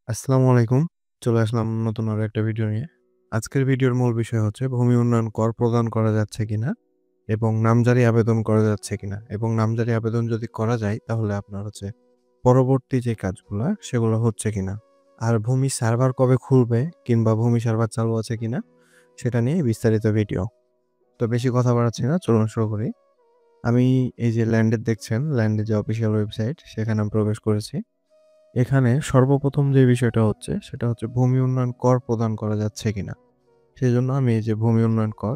আসসালামু আলাইকুম। চলে আসলাম নতুন আরো একটা ভিডিও নিয়ে। আজকের ভিডিওর মূল বিষয় হচ্ছে ভূমি উন্নয়ন কর প্রদান করা যাচ্ছে কিনা এবং নামজারি আবেদন করা যাচ্ছে কিনা এবং নামজারি আবেদন যদি করা যায় তাহলে আপনার হচ্ছে পরবর্তী যে কাজগুলা সেগুলো হচ্ছে কিনা। আর ভূমি সার্ভার কবে খুলবে কিংবা ভূমি সার্ভার চালু আছে কিনা সেটা নিয়ে বিস্তারিত ভিডিও। তো বেশি কথা বাড়াচ্ছি না, চলুন শুরু করি। আমি এই যে ল্যান্ডের দেখছেন, ল্যান্ডের যে অফিসিয়াল ওয়েবসাইট সেখানে আমি প্রবেশ করেছি। এখানে সর্বপ্রথম যে বিষয়টা হচ্ছে সেটা হচ্ছে ভূমি উন্নয়ন কর প্রদান করা যাচ্ছে কিনা। সেজন্য আমি এই যে ভূমি উন্নয়ন কর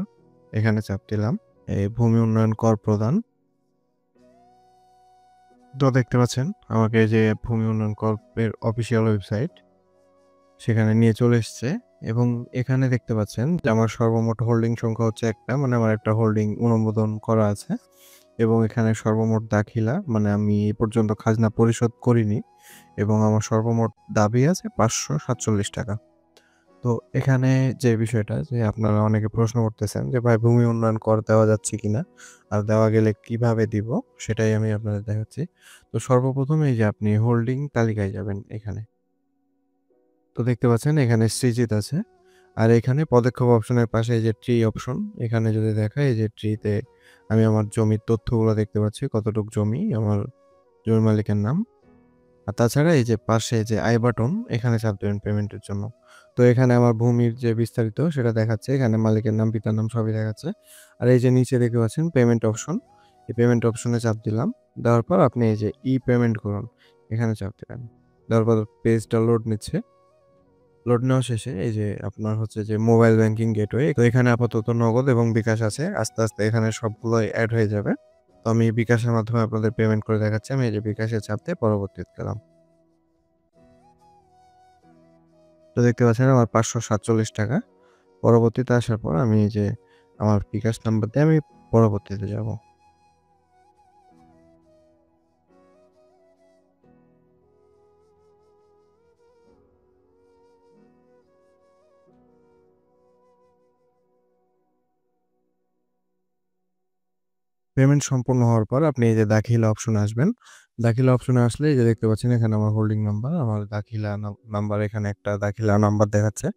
এখানে চাপ দিলাম। এই ভূমি উন্নয়ন কর প্রদান। তো দেখতে পাচ্ছেন আমাকে এই যে ভূমি উন্নয়ন কর্পের অফিসিয়াল ওয়েবসাইট সেখানে নিয়ে চলে এসছে এবং এখানে দেখতে পাচ্ছেন যে আমার সর্বমোট হোল্ডিং সংখ্যা হচ্ছে একটা, মানে আমার একটা হোল্ডিং অনুমোদন করা আছে এবং এখানে সর্বমোট দাখিলা মানে আমি এ পর্যন্ত খাজনা পরিশোধ করিনি এবং আমার সর্বমোট দাবি আছে ৳৫৪৭ তো এখানে যে বিষয়টা যে আপনারা অনেকে প্রশ্ন করতেছেন যে ভাই ভূমি উন্নয়ন কর দেওয়া যাচ্ছে কিনা? আর দেওয়া গেলে কিভাবে দিব? সেটাই আমি আপনাদের দেখাচ্ছি। তো সর্বপ্রথম এই যে আপনি হোল্ডিং তালিকায় যাবেন এখানে। তো দেখতে পাচ্ছেন এখানে সৃজিত আছে। আর এখানে পদক্ষেপ অপশনের পাশে এই যে ট্রি অপশন, এখানে যদি দেখায় এই যে ট্রিতে আমি আমার জমির তথ্যগুলো দেখতে পাচ্ছি। কতটুক জমি, আমার জমির মালিকের নাম। আর তাছাড়া এই যে পাশে যে আই বাটন এখানে চাপ দিবেন পেমেন্টের জন্য। তো এখানে আমার ভূমির যে বিস্তারিত সেটা দেখাচ্ছে। এখানে মালিকের নাম, পিতার নাম সবই দেখাচ্ছে। আর এই যে নিচে দেখতে পাচ্ছেন পেমেন্ট অপশন। এই পেমেন্ট অপশনে চাপ দিলাম। দেওয়ার পর আপনি এই যে পেমেন্ট করুন। এখানে চাপ দিবেন। দেওয়ার পর পেজটা লোড নিচ্ছে। লোড নেওয়া শেষে এই যে আপনার হচ্ছে যে মোবাইল ব্যাংকিং গেটওয়ে। তো এখানে আপাতত নগদ এবং বিকাশ আছে। আস্তে, আস্তে এখানে সবগুলোই এড হয়ে যাবে। তো আমি বিকাশের মাধ্যমে আপনাদের পেমেন্ট করে দেখাচ্ছি। আমি এই যে বিকাশে চাপ দিয়ে পরবর্তীতে গেলাম। তো দেখতে পাচ্ছেন আমার ৳৫৪৭ পরবর্তীতে আসার পর আমি এই যে আমার বিকাশ নাম্বার দিয়ে আমি পরবর্তীতে যাব। পেমেন্ট সম্পূর্ণ হওয়ার পর আপনি এই যে দাখিলা অপশনে আসবেন। দাখিলা অপশনে আসলে এই যে দেখতে পাচ্ছেন এখানে আমার হোল্ডিং নাম্বার, আমার দাখিলা নাম্বার এখানে একটা দাখিলা নাম্বার দেখাচ্ছে।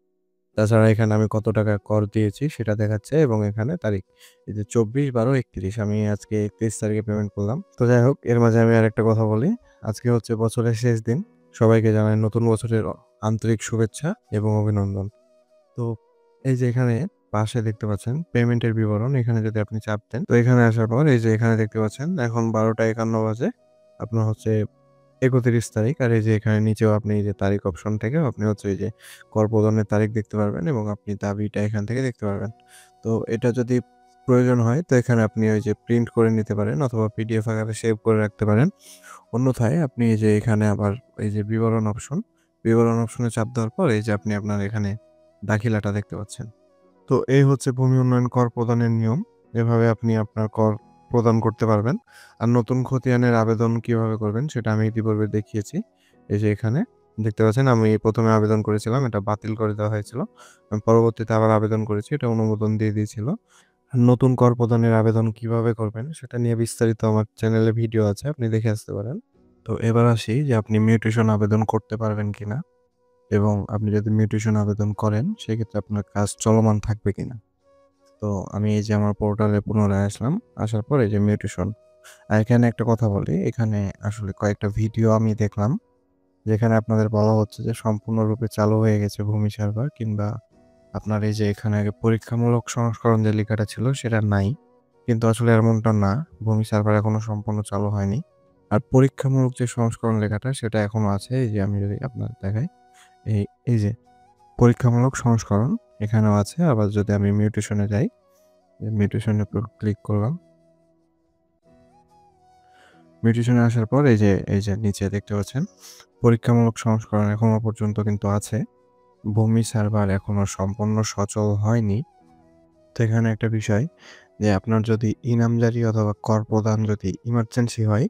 তাছাড়া এখানে আমি কত টাকা কর দিয়েছি সেটা দেখাচ্ছে এবং এখানে তারিখ। এই যে ২৪/১২/৩১ আমি আজকে ৩১ তারিখে পেমেন্ট করলাম। তো যাই হোক এর মাঝে আমি আরেকটা কথা বলি। আজকে হচ্ছে বছরের শেষ দিন। সবাইকে জানাই নতুন বছরের আন্তরিক শুভেচ্ছা এবং অভিনন্দন। তো এই যে এখানে পাশে দেখতে পাচ্ছেন পেমেন্টের বিবরণ। এখানে যদি আপনি চাপ দেন, তো এখানে আসার পর এই যে এখানে দেখতে পাচ্ছেন এখন ১২:৫১ বাজে। আপনার হচ্ছে ৩১ তারিখ। আর এই যে এখানে নিচেও আপনি এই যে তারিখ অপশন থেকেও আপনি হচ্ছে এই যে কর প্রদানের তারিখ দেখতে পারবেন এবং আপনি দাবিটা এখান থেকে দেখতে পারবেন। তো এটা যদি প্রয়োজন হয় তো এখানে আপনি ওই যে প্রিন্ট করে নিতে পারেন অথবা পিডিএফ আকারে সেভ করে রাখতে পারেন। অন্যথায় আপনি এই যে এখানে আবার এই যে বিবরণ অপশন, বিবরণ অপশনে চাপ দেওয়ার পর এই যে আপনি আপনার এখানে দাখিলাটা দেখতে পাচ্ছেন। তো এই হচ্ছে ভূমি উন্নয়ন কর প্রদানের নিয়ম। এভাবে আপনি আপনার কর প্রদান করতে পারবেন। আর নতুন খতিয়ানের আবেদন কিভাবে করবেন সেটা আমি ইতিপূর্বে দেখিয়েছি। এই যে এখানে দেখতে পাচ্ছেন আমি ১ম এ আবেদন করেছিলাম, এটা বাতিল করে দেওয়া হয়েছিল। আমি পরবর্তীতে আবার আবেদন করেছি, এটা অনুমোদন দিয়ে দিয়েছিল। আর নতুন কর প্রদানের আবেদন কিভাবে করবেন সেটা নিয়ে বিস্তারিত আমার চ্যানেলে ভিডিও আছে, আপনি দেখে আসতে পারেন। তো এবার আসি যে আপনি মিউটেশন আবেদন করতে পারবেন কিনা এবং আপনি যদি মিউটেশন আবেদন করেন সেক্ষেত্রে আপনার কাজ চলমান থাকবে কিনা। তো আমি এই যে আমার পোর্টালে পুনরায় আসলাম। আসার পর এই যে মিউটেশন। আর এখানে একটা কথা বলি, এখানে আসলে কয়েকটা ভিডিও আমি দেখলাম, যেখানে আপনাদের বলা হচ্ছে যে সম্পূর্ণরূপে চালু হয়ে গেছে ভূমি সার্ভার কিংবা আপনার এই যে এখানে আগে পরীক্ষামূলক সংস্করণ যে লেখাটা ছিল সেটা নাই। কিন্তু আসলে এমনটা না। ভূমি সার্ভার এখনো সম্পূর্ণ চালু হয়নি। আর পরীক্ষামূলক যে সংস্করণ লেখাটা সেটা এখনো আছে। এই যে আমি যদি আপনাদের দেখাই, এই এই যে পরীক্ষামূলক সংস্করণ এখানেও আছে। আবার যদি আমি মিউটেশন এ যাই, মিউটেশন এর উপর ক্লিক করলাম। মিউটেশন এ আসার পর এই যে নিচে দেখতে পাচ্ছেন পরীক্ষামূলক সংস্করণ এখনো পর্যন্ত কিন্তু আছে। ভূমি সার্ভার এখনো সম্পূর্ণ সচল হয়নি। তো এখানে একটা বিষয় যে আপনার যদি ইনামজারি অথবা কর প্রদান যদি ইমার্জেন্সি হয়,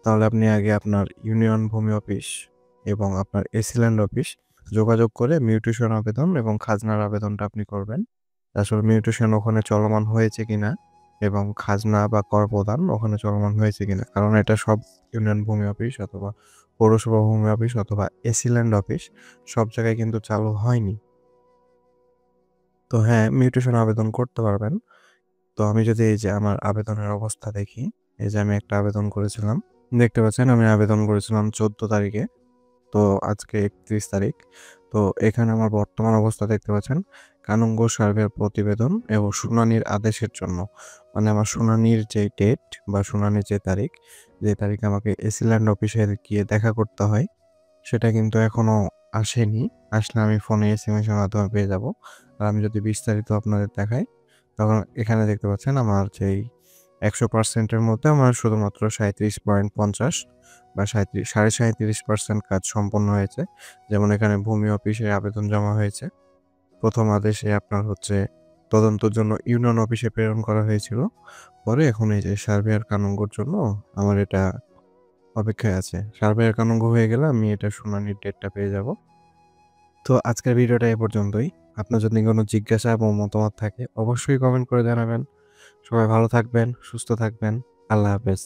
তাহলে আপনি আগে আপনার ইউনিয়ন ভূমি অফিস এবং আপনার এসি ল্যান্ড অফিস যোগাযোগ করে মিউটেশন আবেদন এবং খাজনার আবেদনটা আপনি করবেন। আসলে মিউটেশন ওখানে চলমান হয়েছে কিনা এবং খাজনা বা কর প্রদান ওখানে চলমান হয়েছে কিনা। কারণ এটা সব ইউনিয়ন ভূমি অফিস অথবা পৌরসভা ভূমি অফিস অথবা এসি ল্যান্ড অফিস সব জায়গায় কিন্তু চালু হয়নি। তো হ্যাঁ, মিউটেশন আবেদন করতে পারবেন। তো আমি যদি এই যে আমার আবেদনের অবস্থা দেখি, এই যে আমি একটা আবেদন করেছিলাম। দেখতে পাচ্ছেন আমি আবেদন করেছিলাম 14 তারিখে। তো আজকে 31 তারিখ। তো এখানে আমার বর্তমান অবস্থা দেখতে পাচ্ছেন, কানুনগো সার্ভের প্রতিবেদন এবং শুনানির আদেশের জন্য। মানে আমার শুনানির যে ডেট বা শুনানির যে তারিখ, যে তারিখে আমাকে এসি ল্যান্ড অফিসে গিয়ে দেখা করতে হয়, সেটা কিন্তু এখনো আসেনি। আসলে আমি ফোনে এসএমএস-এর মাধ্যমে পেয়ে যাব। আর আমি যদি বিস্তারিত আপনাদের দেখাই, তখন এখানে দেখতে পাচ্ছেন আমার যেই ১০০% এর মধ্যে আমার শুধুমাত্র ৩৭.৫০ বা ৩৭.৫% কাজ সম্পন্ন হয়েছে। যেমন এখানে ভূমি অফিসে আবেদন জমা হয়েছে। ১ম আদেশে আপনার হচ্ছে তদন্তের জন্য ইউনিয়ন অফিসে প্রেরণ করা হয়েছিল। পরে এখন এই যে সার্ভেয়ার কানুনগোর জন্য আমার এটা অপেক্ষায় আছে। সার্ভেয়ার কানুনগো হয়ে গেলে আমি এটা শুনানির ডেটটা পেয়ে যাব। তো আজকের ভিডিওটা এ পর্যন্তই। আপনার যদি কোনো জিজ্ঞাসা এবং মতামত থাকে অবশ্যই কমেন্ট করে জানাবেন। সবাই ভালো থাকবেন, সুস্থ থাকবেন। আল্লাহ হাফেজ।